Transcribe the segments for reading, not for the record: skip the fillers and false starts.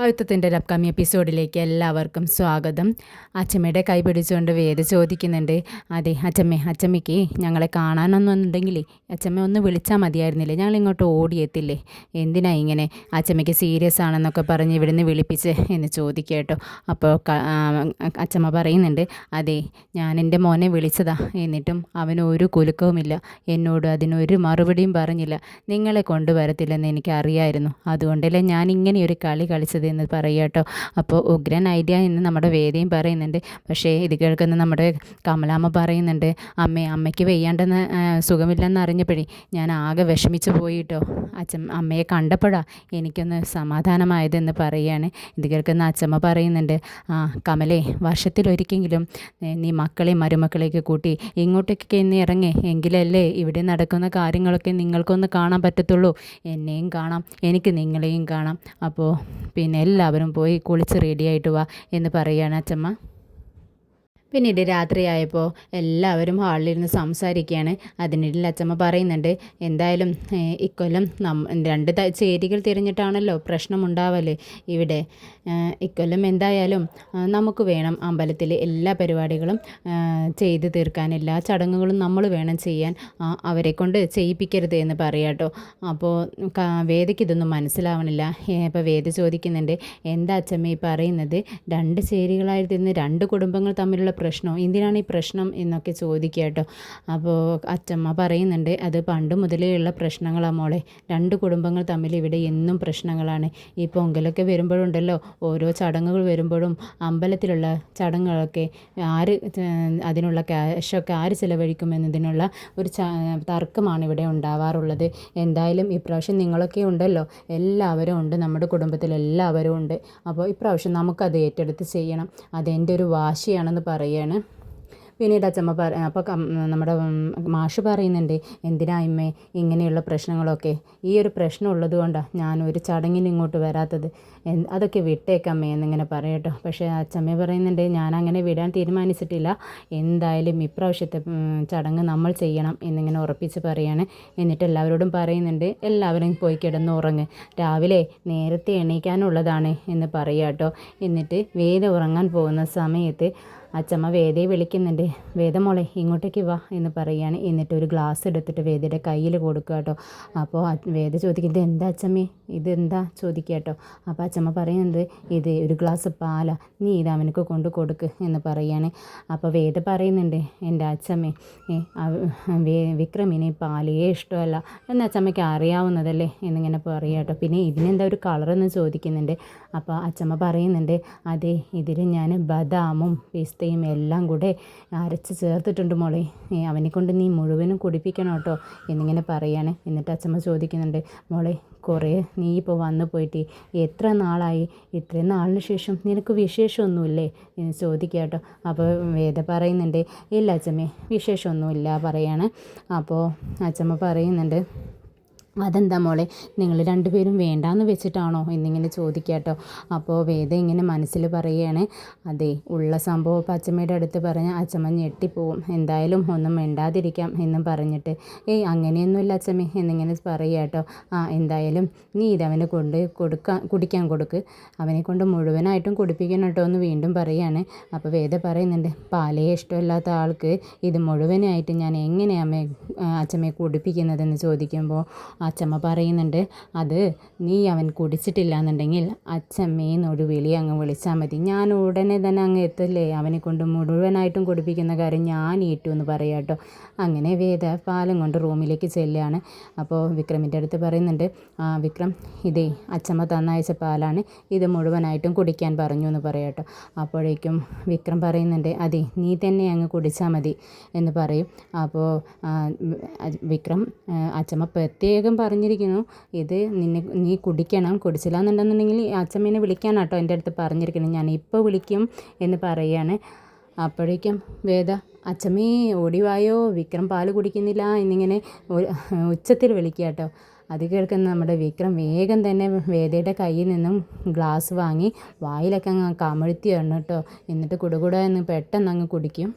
കവിത്വത്തിൻ്റെ ഒരു അപ്കമിങ് എപ്പിസോഡിലേക്ക് എല്ലാവർക്കും സ്വാഗതം. അച്ചമ്മയുടെ കൈ പിടിച്ചുകൊണ്ട് വേദ ചോദിക്കുന്നുണ്ട്, അതെ അച്ചമ്മയ്ക്ക് ഞങ്ങളെ കാണാനൊന്നുണ്ടെങ്കിൽ അച്ചമ്മ ഒന്ന് വിളിച്ചാൽ മതിയായിരുന്നില്ലേ, ഞങ്ങൾ ഇങ്ങോട്ട് ഓടിയെത്തില്ലേ, എന്തിനാ ഇങ്ങനെ അച്ചമ്മയ്ക്ക് സീരിയസ് ആണെന്നൊക്കെ പറഞ്ഞ് ഇവിടുന്ന് വിളിപ്പിച്ച് എന്ന് ചോദിക്കുക കേട്ടോ. അപ്പോൾ അച്ചമ്മ പറയുന്നുണ്ട്, അതെ ഞാൻ എൻ്റെ മോനെ വിളിച്ചതാ, എന്നിട്ടും അവന് ഒരു കുലുക്കവുമില്ല, എന്നോട് അതിനൊരു മറുപടിയും പറഞ്ഞില്ല. നിങ്ങളെ കൊണ്ടുവരത്തില്ലെന്ന് എനിക്കറിയായിരുന്നു, അതുകൊണ്ടല്ലേ ഞാൻ ഇങ്ങനെയൊരു കളി കളിച്ചത് എന്ന് പറയുക കേട്ടോ. അപ്പോൾ ഉഗ്രൻ ഐഡിയ എന്ന് നമ്മുടെ വേദയും പറയുന്നുണ്ട്. പക്ഷേ ഇത് കേൾക്കുന്ന നമ്മുടെ കമലാമ്മ പറയുന്നുണ്ട്, അമ്മയ്ക്ക് വെയ്യാണ്ടെന്ന് സുഖമില്ലെന്ന് അറിഞ്ഞപ്പോഴേ ഞാൻ ആകെ വിഷമിച്ച് പോയിട്ടോ, അമ്മയെ കണ്ടപ്പോഴാണ് എനിക്കൊന്ന് സമാധാനമായതെന്ന് പറയുകയാണ്. ഇത് കേൾക്കുന്ന അച്ചമ്മ പറയുന്നുണ്ട്, കമലേ, വർഷത്തിലൊരിക്കെങ്കിലും നീ മക്കളെയും മരുമക്കളെയൊക്കെ കൂട്ടി ഇങ്ങോട്ടേക്കൊക്കെ ഇന്ന് ഇറങ്ങി, എങ്കിലല്ലേ ഇവിടെ നടക്കുന്ന കാര്യങ്ങളൊക്കെ നിങ്ങൾക്കൊന്ന് കാണാൻ പറ്റത്തുള്ളൂ. എന്നെയും കാണാം, എനിക്ക് നിങ്ങളെയും കാണാം. അപ്പോൾ പിന്നെ എല്ലാവരും പോയി കുളിച്ച് റെഡിയായിട്ട് വാ എന്ന് പറയുകയാണ് അച്ചമ്മ. പിന്നീട് രാത്രിയായപ്പോൾ എല്ലാവരും ഹാളിലിരുന്ന് സംസാരിക്കുകയാണ്. അതിനിടയിൽ അച്ചമ്മ പറയുന്നുണ്ട്, എന്തായാലും ഇക്കൊല്ലം രണ്ട് ചേരികൾ തിരിഞ്ഞിട്ടാണല്ലോ പ്രശ്നമുണ്ടാവല് ഇവിടെ. ഇക്കൊല്ലം എന്തായാലും നമുക്ക് വേണം അമ്പലത്തിൽ എല്ലാ പരിപാടികളും ചെയ്ത് തീർക്കാൻ, എല്ലാ ചടങ്ങുകളും നമ്മൾ വേണം ചെയ്യാൻ, അവരെ കൊണ്ട് ചെയ്യിപ്പിക്കരുത് എന്ന് പറയാട്ടോ. അപ്പോൾ വേദയ്ക്ക് ഇതൊന്നും മനസ്സിലാവണില്ല. അപ്പോൾ വേദ ചോദിക്കുന്നുണ്ട്, എന്താ അച്ചമ്മ ഈ പറയുന്നത്, രണ്ട് ചേരികളായിരുന്ന രണ്ട് കുടുംബങ്ങൾ തമ്മിലുള്ള പ്രശ്നം, എന്തിനാണ് ഈ പ്രശ്നം എന്നൊക്കെ ചോദിക്കുക കേട്ടോ. അപ്പോൾ അച്ചമ്മ പറയുന്നുണ്ട്, അത് പണ്ട് മുതലേ ഉള്ള പ്രശ്നങ്ങളാണ് മോളെ, രണ്ട് കുടുംബങ്ങൾ തമ്മിൽ ഇവിടെ എന്നും പ്രശ്നങ്ങളാണ്. ഈ പൊങ്കലൊക്കെ വരുമ്പോഴുണ്ടല്ലോ, ഓരോ ചടങ്ങുകൾ വരുമ്പോഴും അമ്പലത്തിലുള്ള ചടങ്ങുകളൊക്കെ അതിനുള്ള ക്യാഷൊക്കെ ആര് ചിലവഴിക്കുമെന്നതിനുള്ള ഒരു തർക്കമാണ് ഇവിടെ ഉണ്ടാവാറുള്ളത്. എന്തായാലും ഇപ്രാവശ്യം നിങ്ങളൊക്കെ ഉണ്ടല്ലോ, എല്ലാവരും ഉണ്ട്, നമ്മുടെ കുടുംബത്തിൽ എല്ലാവരും ഉണ്ട്. അപ്പോൾ ഇപ്രാവശ്യം നമുക്കത് ഏറ്റെടുത്ത് ചെയ്യണം, അതെൻ്റെ ഒരു വാശിയാണെന്ന് പറയുകയാണ്. പിന്നീട് അച്ചമ്മ അപ്പോൾ നമ്മുടെ മാഷ് പറയുന്നുണ്ട്, എന്തിനാ അമ്മേ ഇങ്ങനെയുള്ള പ്രശ്നങ്ങളൊക്കെ, ഈ ഒരു പ്രശ്നം ഉള്ളത് കൊണ്ടാണ് ഞാൻ ഒരു ചടങ്ങിന് ഇങ്ങോട്ട് വരാത്തത്, അതൊക്കെ വിട്ടേക്കമ്മേ എന്നിങ്ങനെ പറയട്ടോ. പക്ഷേ അച്ചമ്മ പറയുന്നുണ്ട്, ഞാൻ അങ്ങനെ വിടാൻ തീരുമാനിച്ചിട്ടില്ല, എന്തായാലും ഇപ്രാവശ്യത്തെ ചടങ്ങ് നമ്മൾ ചെയ്യണം എന്നിങ്ങനെ ഉറപ്പിച്ച് പറയാണ്. എന്നിട്ട് എല്ലാവരോടും പറയുന്നുണ്ട്, എല്ലാവരും പോയി കിടന്നുറങ്ങ്, രാവിലെ നേരത്തെ എണീക്കാനുള്ളതാണ് എന്ന് പറയാട്ടോ. എന്നിട്ട് വേദ ഉറങ്ങാൻ പോകുന്ന സമയത്ത് അച്ചമ്മ വേദയെ വിളിക്കുന്നുണ്ട്, വേദമോളെ ഇങ്ങോട്ടേക്ക് വാ എന്ന് പറയുകയാണ്. എന്നിട്ട് ഒരു ഗ്ലാസ് എടുത്തിട്ട് വേദയുടെ കയ്യിൽ കൊടുക്കുക കേട്ടോ. അപ്പോൾ വേദ ചോദിക്കുന്നത്, എന്താ അച്ചമ്മേ ഇതെന്താ ചോദിക്കുക കേട്ടോ. അപ്പോൾ അച്ചമ്മ പറയുന്നത്, ഇത് ഒരു ഗ്ലാസ് പാലാ, നീ ഇത് അവനക്ക് കൊണ്ട് കൊടുക്ക് എന്ന് പറയുകയാണ്. അപ്പോൾ വേദ പറയുന്നുണ്ട്, എൻ്റെ അച്ചമ്മേ വിക്രമിന് പാലേ ഇഷ്ടമല്ല എന്ന് അച്ചമ്മയ്ക്ക് അറിയാവുന്നതല്ലേ എന്നിങ്ങനെ പറയുക കേട്ടോ. പിന്നെ ഇതിനെന്താ ഒരു കളറെന്ന് ചോദിക്കുന്നുണ്ട്. അപ്പോൾ അച്ചമ്മ പറയുന്നുണ്ട്, അതെ ഇതിൽ ഞാൻ ബദാമും പിസ്തയും എല്ലാം കൂടെ അരച്ച് ചേർത്തിട്ടുണ്ട് മോളെ, അവനെ കൊണ്ട് നീ മുഴുവനും കുടിപ്പിക്കണം കേട്ടോ എന്നിങ്ങനെ പറയാണ്. എന്നിട്ട് അച്ചമ്മ ചോദിക്കുന്നുണ്ട്, മോളെ കുറേ നീ ഇപ്പോൾ വന്നു പോയിട്ട് എത്ര നാളായി, ഇത്രയും നാളിന് ശേഷം നിനക്ക് വിശേഷമൊന്നുമില്ലേ എന്ന് ചോദിക്കുക കേട്ടോ. അപ്പോൾ വേദ പറയുന്നുണ്ട്, ഇല്ല അച്ചമ്മേ വിശേഷമൊന്നുമില്ല പറയാണ്. അപ്പോൾ അച്ചമ്മ പറയുന്നുണ്ട്, അതെന്താ മോളെ നിങ്ങൾ രണ്ടുപേരും വേണ്ടാന്ന് വെച്ചിട്ടാണോ എന്നിങ്ങനെ ചോദിക്കുക കേട്ടോ. അപ്പോൾ വേദ ഇങ്ങനെ മനസ്സിൽ പറയുകയാണ്, അതെ ഉള്ള സംഭവം ഇപ്പോൾ അച്ചമ്മയുടെ അടുത്ത് പറഞ്ഞാൽ അച്ചമ്മ ഞെട്ടിപ്പോവും, എന്തായാലും ഒന്നും മിണ്ടാതിരിക്കാം എന്നും പറഞ്ഞിട്ട്, അങ്ങനെയൊന്നുമില്ല അച്ചമ്മേ എന്നിങ്ങനെ പറയുക കേട്ടോ. എന്തായാലും നീ ഇതവനെ കൊണ്ട് കുടിക്കാൻ കൊടുക്ക്, അവനെ കൊണ്ട് മുഴുവനായിട്ടും കുടിപ്പിക്കണം കേട്ടോ എന്ന് വീണ്ടും പറയുകയാണ്. അപ്പോൾ വേദ പറയുന്നുണ്ട്, പാലേ ഇഷ്ടമില്ലാത്ത ആൾക്ക് ഇത് മുഴുവനായിട്ട് ഞാൻ എങ്ങനെയാണ് അച്ചമ്മയെ കുടിപ്പിക്കുന്നതെന്ന് ചോദിക്കുമ്പോൾ അച്ചമ്മ പറയുന്നുണ്ട്, അത് നീ അവൻ കുടിച്ചിട്ടില്ല എന്നുണ്ടെങ്കിൽ അച്ചമ്മേന്നൊരു വിളി അങ്ങ് വിളിച്ചാൽ മതി, ഞാൻ ഉടനെ തന്നെ അങ്ങ് എത്തില്ലേ, അവനെ കൊണ്ട് മുഴുവനായിട്ടും കുടിപ്പിക്കുന്ന കാര്യം ഞാൻ ഏറ്റു എന്ന് പറയാം കേട്ടോ. അങ്ങനെ വേദ പാലും കൊണ്ട് റൂമിലേക്ക് ചെല്ലുകയാണ്. അപ്പോൾ വിക്രമിൻ്റെ അടുത്ത് പറയുന്നുണ്ട്, വിക്രം ഇതേ അച്ചമ്മ തന്നയച്ച പാലാണ്, ഇത് മുഴുവനായിട്ടും കുടിക്കാൻ പറഞ്ഞു എന്ന് പറയാം കേട്ടോ. അപ്പോഴേക്കും വിക്രം പറയുന്നുണ്ട്, അതെ നീ തന്നെ അങ്ങ് കുടിച്ചാൽ മതി എന്ന് പറയും. അപ്പോൾ വിക്രം അച്ചമ്മ പ്രത്യേകം പറഞ്ഞിരിക്കുന്നു, ഇത് നീ കുടിക്കണം, കുടിച്ചില്ല എന്നുണ്ടെന്നുണ്ടെങ്കിൽ അച്ചമ്മേനെ വിളിക്കാനാണ് കേട്ടോ എൻ്റെ അടുത്ത് പറഞ്ഞിരിക്കുന്നത്, ഞാൻ ഇപ്പോൾ വിളിക്കും എന്ന് പറയുകയാണ്. അപ്പോഴേക്കും വേദ, അച്ചമ്മേ ഓടിവായോ, വിക്രം പാല് കുടിക്കുന്നില്ല എന്നിങ്ങനെ ഉച്ചത്തിൽ വിളിക്കുക കേട്ടോ. അത് കേൾക്കുന്ന നമ്മുടെ വിക്രം വേഗം തന്നെ വേദയുടെ കയ്യിൽ നിന്നും ഗ്ലാസ് വാങ്ങി വായിലൊക്കെ അങ്ങ് കമഴ്ത്തിയാണ് കേട്ടോ. എന്നിട്ട് കുടുകുട എന്ന് പെട്ടെന്ന് അങ്ങ് കുടിക്കും.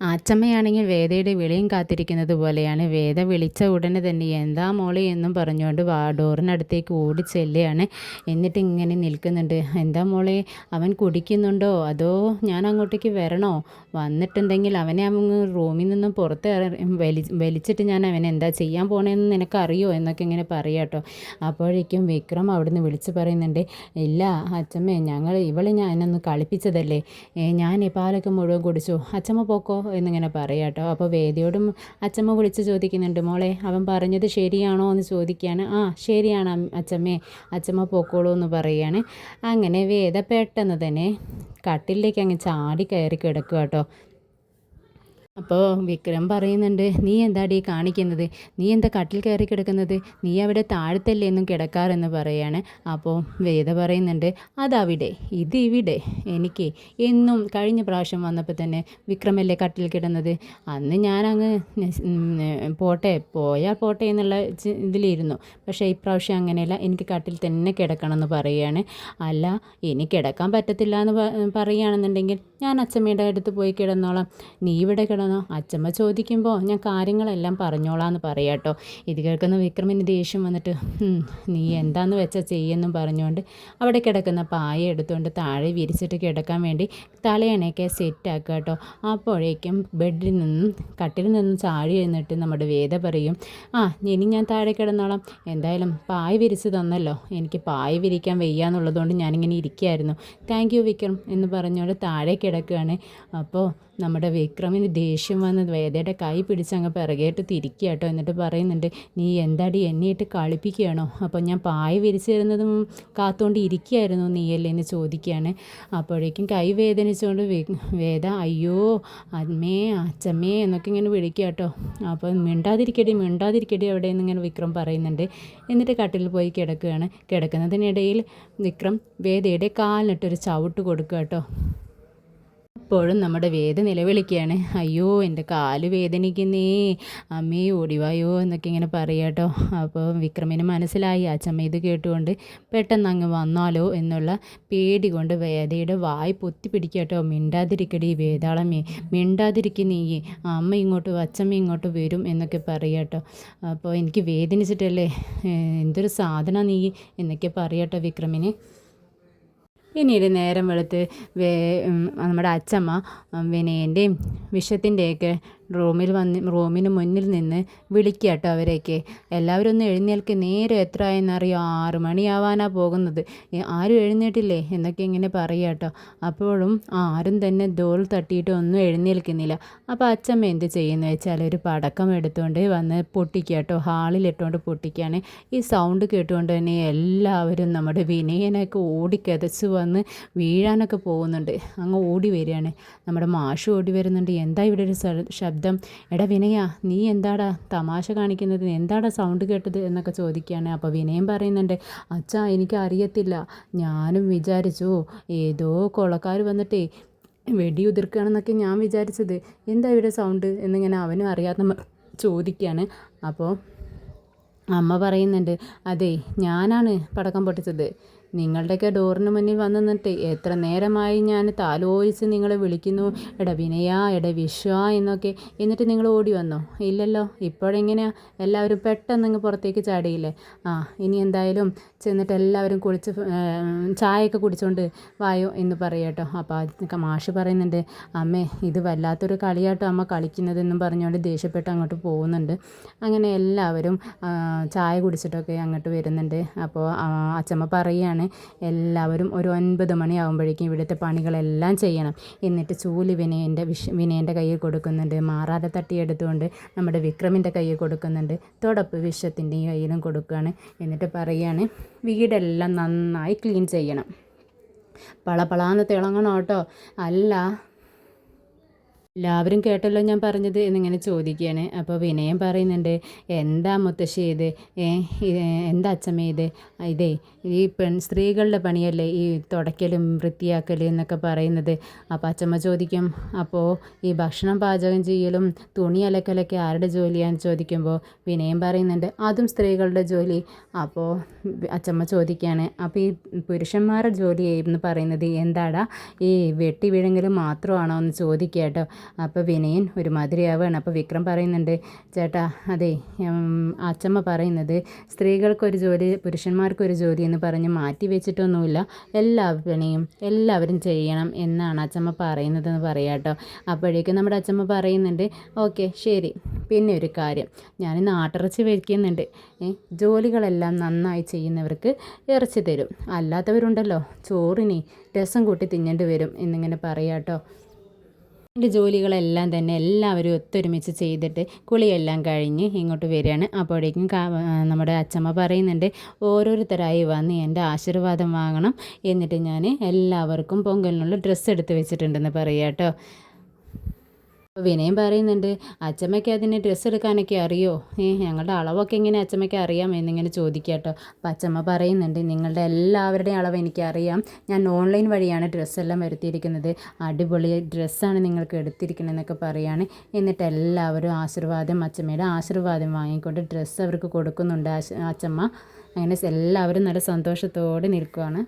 അച്ചമ്മയാണെങ്കിൽ വേദയുടെ വിളിയും കാത്തിരിക്കുന്നത് പോലെയാണ്. വേദ വിളിച്ച ഉടനെ തന്നെ എന്താ മോളെ എന്നും പറഞ്ഞുകൊണ്ട് ഡോറിനടുത്തേക്ക് ഓടി ചെല്ലുകയാണ്. എന്നിട്ട് ഇങ്ങനെ നിൽക്കുന്നുണ്ട്. എന്താ മോളെ, അവൻ കുടിക്കുന്നുണ്ടോ അതോ ഞാൻ അങ്ങോട്ടേക്ക് വരണോ? വന്നിട്ടുണ്ടെങ്കിൽ അവനെ അങ്ങ് റൂമിൽ നിന്നും പുറത്ത് വലിച്ചിട്ട് ഞാൻ അവനെ എന്താ ചെയ്യാൻ പോണേന്ന് നിനക്കറിയോ എന്നൊക്കെ ഇങ്ങനെ പറയാട്ടോ. അപ്പോഴേക്കും വിക്രം അവിടുന്ന് വിളിച്ച് പറയുന്നുണ്ട്, ഇല്ല അച്ചമ്മേ, ഞാനൊന്ന് കളിപ്പിച്ചതല്ലേ, ഞാൻ പാലൊക്കെ മുഴുവൻ കുടിച്ചു, അച്ചമ്മ പോക്കോ എന്നിങ്ങനെ പറയാട്ടോ. അപ്പോൾ വേദിയോടും അച്ചമ്മ വിളിച്ച് ചോദിക്കുന്നുണ്ട്, മോളെ അവൻ പറഞ്ഞത് ശരിയാണോ എന്ന് ചോദിക്കുകയാണ്. ആ ശരിയാണ് അച്ചമ്മേ, അച്ചമ്മ പോക്കോളൂ എന്ന് പറയുകയാണ്. അങ്ങനെ വേദ പെട്ടെന്ന് തന്നെ കട്ടിലേക്ക് അങ്ങ് ചാടി കയറി കിടക്കുക കേട്ടോ. അപ്പോൾ വിക്രം പറയുന്നുണ്ട്, നീ എന്താടി കാണിക്കുന്നത്, നീ എന്താ കട്ടിൽ കയറി കിടക്കുന്നത്, നീ അവിടെ താഴത്തല്ലേ എന്നും കിടക്കാറെന്ന് പറയാണ്. അപ്പോൾ വേദ പറയുന്നുണ്ട്, അതവിടെ ഇതിവിടെ, എനിക്ക് എന്നും കഴിഞ്ഞ പ്രാവശ്യം വന്നപ്പോൾ തന്നെ വിക്രമല്ലേ കട്ടിൽ കിടന്നത്, അന്ന് ഞാനങ്ങ് പോട്ടെ എന്നുള്ള ഇതിലിരുന്നു. പക്ഷേ ഇപ്രാവശ്യം അങ്ങനെയല്ല, എനിക്ക് കട്ടിൽ തന്നെ കിടക്കണം എന്ന് പറയുകയാണ്. അല്ല ഇനി കിടക്കാൻ പറ്റത്തില്ല എന്ന് പറയുകയാണെന്നുണ്ടെങ്കിൽ ഞാൻ അച്ഛമ്മയുടെ അടുത്ത് പോയി കിടന്നോളാം, നീ ഇവിടെ കിടന്നോ, അച്ഛമ്മ ചോദിക്കുമ്പോൾ ഞാൻ കാര്യങ്ങളെല്ലാം പറഞ്ഞോളാം എന്ന് പറയാട്ടോ. ഇത് കേൾക്കുന്ന വിക്രമിന് ദേഷ്യം വന്നിട്ട്, നീ എന്താന്ന് വെച്ചാൽ ചെയ്യുമെന്നും പറഞ്ഞുകൊണ്ട് അവിടെ കിടക്കുന്ന പായ എടുത്തുകൊണ്ട് താഴെ വിരിച്ചിട്ട് കിടക്കാൻ വേണ്ടി തലയണയൊക്കെ സെറ്റാക്കുക കേട്ടോ. അപ്പോഴേക്കും കട്ടിൽ നിന്നും ചാടി എഴുന്നിട്ട് നമ്മുടെ വേദ പറയും, ഇനി ഞാൻ താഴെ കിടന്നോളാം, എന്തായാലും പായ വിരിച്ച് തന്നല്ലോ, എനിക്ക് പായ വിരിക്കാൻ വയ്യാന്നുള്ളതുകൊണ്ട് ഞാനിങ്ങനെ ഇരിക്കുകയായിരുന്നു, താങ്ക് യു വിക്രം എന്ന് പറഞ്ഞുകൊണ്ട് താഴെ കിടക്കുകയാണ്. അപ്പോൾ നമ്മുടെ വിക്രമിന് ദേഷ്യം വന്ന് വേദയുടെ കൈ പിടിച്ചങ്ങ് പിറകേട്ട് തിരിക്കുക കേട്ടോ. എന്നിട്ട് പറയുന്നുണ്ട്, നീ എന്താടി എന്നെയിട്ട് കളിപ്പിക്കുകയാണോ, അപ്പോൾ ഞാൻ പായ വിരിച്ചു തരുന്നതും കാത്തുകൊണ്ട് ഇരിക്കുകയായിരുന്നു നീയല്ലേ എന്ന് ചോദിക്കുകയാണ്. അപ്പോഴേക്കും കൈ വേദനിച്ചുകൊണ്ട് വേദ അയ്യോ അമ്മേ അച്ഛമ്മേ എന്നൊക്കെ ഇങ്ങനെ വിളിക്കുക കേട്ടോ. അപ്പോൾ മിണ്ടാതിരിക്കടി അവിടെ നിന്നിങ്ങനെ വിക്രം പറയുന്നുണ്ട്. എന്നിട്ട് കട്ടിൽ പോയി കിടക്കുകയാണ്. കിടക്കുന്നതിനിടയിൽ വിക്രം വേദയുടെ കാലിനിട്ടൊരു ചവിട്ട് കൊടുക്കുക കേട്ടോ. അപ്പോഴും നമ്മുടെ വേദ നിലവിളിക്കുകയാണ്, അയ്യോ എൻ്റെ കാല് വേദനിക്കുന്നേ, അമ്മേ ഓടിവായോ എന്നൊക്കെ ഇങ്ങനെ പറയാട്ടോ. അപ്പോൾ വിക്രമിന് മനസ്സിലായി അച്ചമ്മ ഇത് കേട്ടുകൊണ്ട് പെട്ടെന്ന് അങ്ങ് വന്നാലോ എന്നുള്ള പേടി കൊണ്ട് വേദയുടെ വായ് പൊത്തി പിടിക്കാട്ടോ. മിണ്ടാതിരിക്കടി വേതാളമ്മേ, മിണ്ടാതിരിക്കുന്നീ, അമ്മ ഇങ്ങോട്ട് അച്ചമ്മ ഇങ്ങോട്ട് വരും എന്നൊക്കെ പറയാട്ടോ. അപ്പോൾ എനിക്ക് വേദനിച്ചിട്ടല്ലേ, എന്തൊരു സാധന നീ എന്നൊക്കെ പറയാട്ടോ വിക്രമിന്. പിന്നീട് നേരം വെളുത്ത് നമ്മുടെ അച്ചമ്മ വിനയൻ്റെയും വിഷത്തിൻ്റെയൊക്കെ റൂമിന് മുന്നിൽ നിന്ന് വിളിക്കുക കേട്ടോ അവരെയൊക്കെ. എല്ലാവരും ഒന്ന് എഴുന്നേൽക്ക്, നേരം എത്ര ആയെന്നറിയോ, 6 മണിയാവാനാണ് പോകുന്നത്, ആരും എഴുന്നേറ്റില്ലേ എന്നൊക്കെ ഇങ്ങനെ പറയുക കേട്ടോ. അപ്പോഴും ആരും തന്നെ ഡോർ തട്ടിയിട്ട് ഒന്നും എഴുന്നേൽക്കുന്നില്ല. അപ്പോൾ അച്ചമ്മ എന്ത് ചെയ്യുന്നു വെച്ചാൽ ഒരു പടക്കം എടുത്തുകൊണ്ട് വന്ന് പൊട്ടിക്കുക കേട്ടോ, ഹാളിലിട്ടുകൊണ്ട് പൊട്ടിക്കുകയാണ്. ഈ സൗണ്ട് കേട്ടുകൊണ്ട് തന്നെ എല്ലാവരും നമ്മുടെ വിനയനൊക്കെ ഓടിക്കതച്ച് വന്ന് വീഴാനൊക്കെ പോകുന്നുണ്ട്. അങ്ങ് ഓടി വരികയാണ്. നമ്മുടെ മാഷ് ഓടി വരുന്നുണ്ട്. എന്താ ഇവിടെ ഒരു ശബ്ദം, എടാ വിനയ നീ എന്താടാ തമാശ കാണിക്കുന്നത്, എന്താടാ സൗണ്ട് കേട്ടത് എന്നൊക്കെ ചോദിക്കുകയാണ്. അപ്പോൾ വിനയം പറയുന്നുണ്ട്, അച്ഛാ എനിക്ക് അറിയത്തില്ല, ഞാനും വിചാരിച്ചു ഏതോ കൊള്ളക്കാർ വന്നിട്ടേ വെടിയുതിർക്കുകയാണെന്നൊക്കെ ഞാൻ വിചാരിച്ചത്, എന്താ ഇവിടെ സൗണ്ട് എന്നിങ്ങനെ അവനും അറിയാത്ത ചോദിക്കുകയാണ്. അപ്പോൾ അമ്മ പറയുന്നുണ്ട്, അതെ ഞാനാണ് പടക്കം പൊട്ടിച്ചത്, നിങ്ങളുടെയൊക്കെ ഡോറിന് മുന്നിൽ വന്ന് നിന്നിട്ട് എത്ര നേരമായി ഞാൻ താലോചിച്ച് നിങ്ങളെ വിളിക്കുന്നു, എടാ വിനയ എടാ വിശ്വ എന്നൊക്കെ, എന്നിട്ട് നിങ്ങൾ ഓടി വന്നോ? ഇല്ലല്ലോ. ഇപ്പോഴെങ്ങനെയാ എല്ലാവരും പെട്ടെന്ന് പുറത്തേക്ക് ചാടിയില്ലേ? ഇനി എന്തായാലും ചെന്നിട്ട് എല്ലാവരും കുളിച്ച് ചായയൊക്കെ കുടിച്ചുകൊണ്ട് വായോ എന്ന് പറയാട്ടോ. അപ്പോൾ മാഷ് പറയുന്നുണ്ട്, അമ്മേ ഇത് വല്ലാത്തൊരു കളിയാട്ടോ അമ്മ കളിക്കുന്നതെന്നും പറഞ്ഞുകൊണ്ട് ദേഷ്യപ്പെട്ട് അങ്ങോട്ട് പോകുന്നുണ്ട്. അങ്ങനെ എല്ലാവരും ചായ കുടിച്ചിട്ടൊക്കെ അങ്ങോട്ട് വരുന്നുണ്ട്. അപ്പോൾ അച്ചമ്മ പറയുകയാണ്, എല്ലാവരും ഒരു 9 മണിയാകുമ്പോഴേക്കും ഇവിടുത്തെ പണികളെല്ലാം ചെയ്യണം. എന്നിട്ട് ചൂല് വിനയൻ്റെ കയ്യിൽ കൊടുക്കുന്നുണ്ട്, മാറാതെ തട്ടിയെടുത്തുകൊണ്ട് നമ്മുടെ വിക്രമിൻ്റെ കയ്യിൽ കൊടുക്കുന്നുണ്ട്, തുടപ്പ് വിശ്വത്തിൻ്റെ കയ്യിലും കൊടുക്കുകയാണ്. എന്നിട്ട് പറയുകയാണ്, വീടെല്ലാം നന്നായി ക്ലീൻ ചെയ്യണം, പളപളാന്ന് തിളങ്ങണം കേട്ടോ, അല്ല എല്ലാവരും കേട്ടല്ലോ ഞാൻ പറഞ്ഞത് എന്നിങ്ങനെ ചോദിക്കുകയാണ്. അപ്പോൾ വിനയം പറയുന്നുണ്ട്, എന്താ മുത്തശ്ശി ഇത്, എന്താ അച്ഛമ്മ ഇതേ ഈ സ്ത്രീകളുടെ പണിയല്ലേ ഈ തുടയ്ക്കലും വൃത്തിയാക്കലും എന്നൊക്കെ പറയുന്നത്. അപ്പോൾ അച്ഛമ്മ ചോദിക്കും, അപ്പോൾ ഈ ഭക്ഷണം പാചകം ചെയ്യലും തുണി അലക്കലൊക്കെ ആരുടെ ജോലിയാണെന്ന് ചോദിക്കുമ്പോൾ വിനയം പറയുന്നുണ്ട്, അതും സ്ത്രീകളുടെ ജോലി. അപ്പോൾ അച്ഛമ്മ ചോദിക്കുകയാണ്, അപ്പോൾ ഈ പുരുഷന്മാരുടെ ജോലി എന്ന് പറയുന്നത് എന്താടാ, ഈ വെട്ടി വിഴുങ്ങൽ മാത്രമാണോ എന്ന് ചോദിക്കുക കേട്ടോ. അപ്പോൾ വിനയൻ ഒരുമാതിരിയാവുകയാണ്. അപ്പോൾ വിക്രം പറയുന്നുണ്ട്, ചേട്ടാ അതെ അച്ചമ്മ പറയുന്നത് സ്ത്രീകൾക്കൊരു ജോലി പുരുഷന്മാർക്കൊരു ജോലി എന്ന് പറഞ്ഞ് മാറ്റി വെച്ചിട്ടൊന്നുമില്ല, എല്ലാ പണിയും എല്ലാവരും ചെയ്യണം എന്നാണ് അച്ചമ്മ പറയുന്നതെന്ന് പറയാം കേട്ടോ. അപ്പോഴേക്കും നമ്മുടെ അച്ചമ്മ പറയുന്നുണ്ട്, ഓക്കെ ശരി, പിന്നെ ഒരു കാര്യം, ഞാൻ നാട്ടിറച്ചി വയ്ക്കുന്നുണ്ട്, ജോലികളെല്ലാം നന്നായി ചെയ്യുന്നവർക്ക് ഇറച്ചി തരും, അല്ലാത്തവരുണ്ടല്ലോ ചോറിന് രസം കൂട്ടി തിന്നേണ്ടി വരും എന്നിങ്ങനെ പറയാം കേട്ടോ. എൻ്റെ ജോലികളെല്ലാം തന്നെ എല്ലാവരും ഒത്തൊരുമിച്ച് ചെയ്തിട്ട് കുളിയെല്ലാം കഴിഞ്ഞ് ഇങ്ങോട്ട് വരികയാണ്. അപ്പോഴേക്കും നമ്മുടെ അച്ചമ്മ പറയുന്നുണ്ട്, ഓരോരുത്തരായി വന്ന് എൻ്റെ ആശീർവാദം വാങ്ങണം, എന്നിട്ട് ഞാൻ എല്ലാവർക്കും പൊങ്കലിനുള്ള ഡ്രസ്സ് എടുത്ത് വെച്ചിട്ടുണ്ടെന്ന് പറയാം കേട്ടോ. വിനയം പറയുന്നുണ്ട്, അച്ചമ്മയ്ക്ക് അതിന് ഡ്രസ്സ് എടുക്കാനൊക്കെ അറിയോ, ഞങ്ങളുടെ അളവൊക്കെ എങ്ങനെ അച്ചമ്മയ്ക്ക് അറിയാം എന്നിങ്ങനെ ചോദിക്കുക കേട്ടോ. അപ്പം അച്ചമ്മ പറയുന്നുണ്ട്, നിങ്ങളുടെ എല്ലാവരുടെയും അളവ് എനിക്കറിയാം, ഞാൻ ഓൺലൈൻ വഴിയാണ് ഡ്രസ്സെല്ലാം വരുത്തിയിരിക്കുന്നത്, അടിപൊളി ഡ്രസ്സാണ് നിങ്ങൾക്ക് എടുത്തിരിക്കണമെന്നൊക്കെ പറയുകയാണ്. എന്നിട്ട് എല്ലാവരും അച്ചമ്മയുടെ ആശീർവാദം വാങ്ങിക്കൊണ്ട് ഡ്രസ്സ് അവർക്ക് കൊടുക്കുന്നുണ്ട് അച്ചമ്മ. അങ്ങനെ എല്ലാവരും നല്ല സന്തോഷത്തോടെ നിൽക്കുകയാണ്.